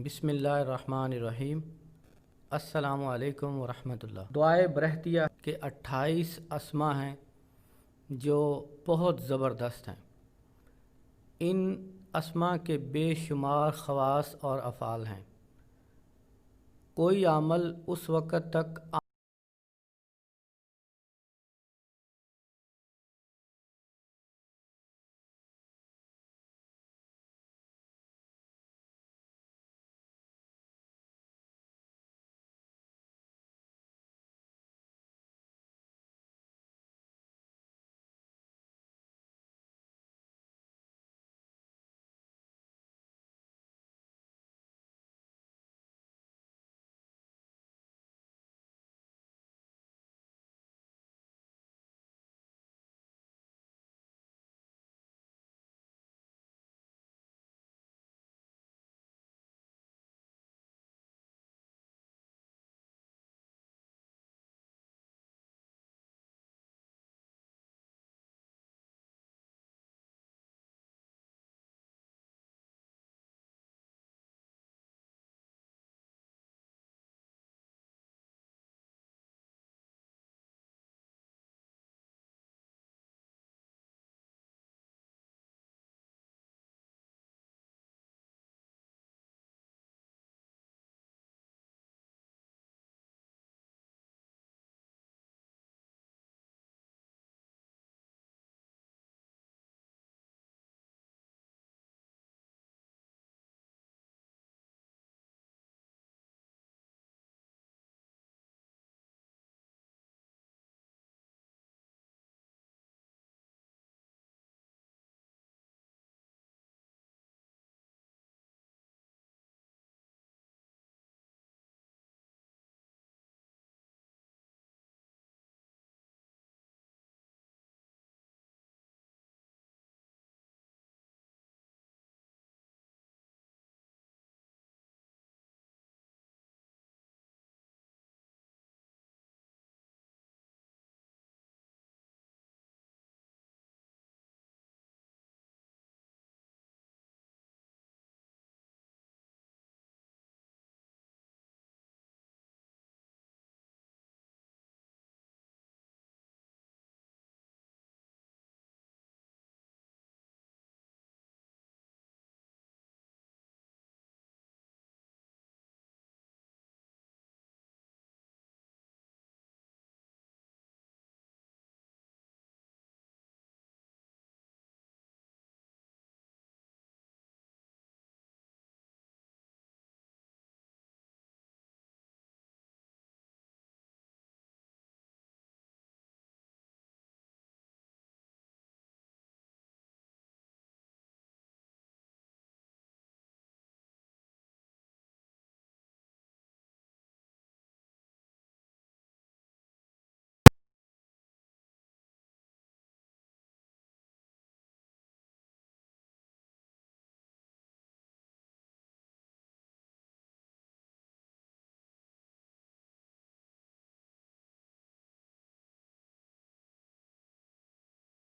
بسم اللہ الرحمن الرحیم۔ السلام علیکم ورحمۃ اللہ۔ دعائے برہتیہ کے 28 اسما ہیں جو بہت زبردست ہیں۔ ان اسما کے بے شمار خواص اور افعال ہیں۔ کوئی عمل اس وقت تک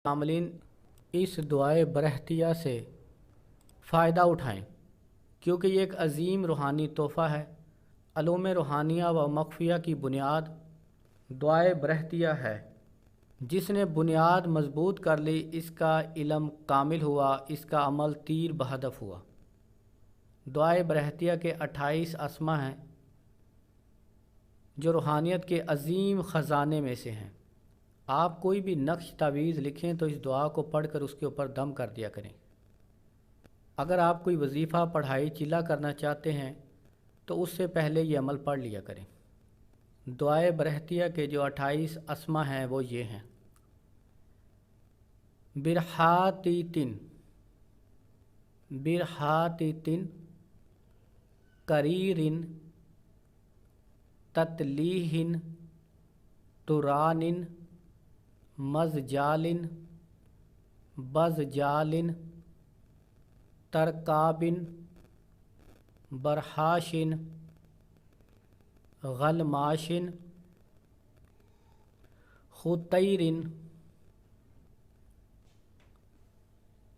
عاملین اس دعائے برہتیہ سے فائدہ اٹھائیں، کیونکہ یہ ایک عظیم روحانی تحفہ ہے۔ علوم روحانیہ و مخفیہ کی بنیاد دعائے برہتیہ ہے۔ جس نے بنیاد مضبوط کر لی، اس کا علم کامل ہوا، اس کا عمل تیر بہدف ہوا۔ دعائے برہتیہ کے 28 اسما ہیں جو روحانیت کے عظیم خزانے میں سے ہیں۔ آپ کوئی بھی نقش تعویذ لکھیں تو اس دعا کو پڑھ کر اس کے اوپر دم کر دیا کریں۔ اگر آپ کوئی وظیفہ پڑھائی چلا کرنا چاہتے ہیں تو اس سے پہلے یہ عمل پڑھ لیا کریں۔ دعائے برہتیہ کے جو 28 اسما ہیں وہ یہ ہیں: برحاتیتن، برحاتیتن، کریرن، تتلیہن، ترانن، مزجالن، بزجالن، ترکابن، برحاشن، غلماشن، خطیرن،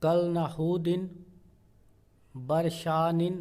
کلنحودن، برشانن،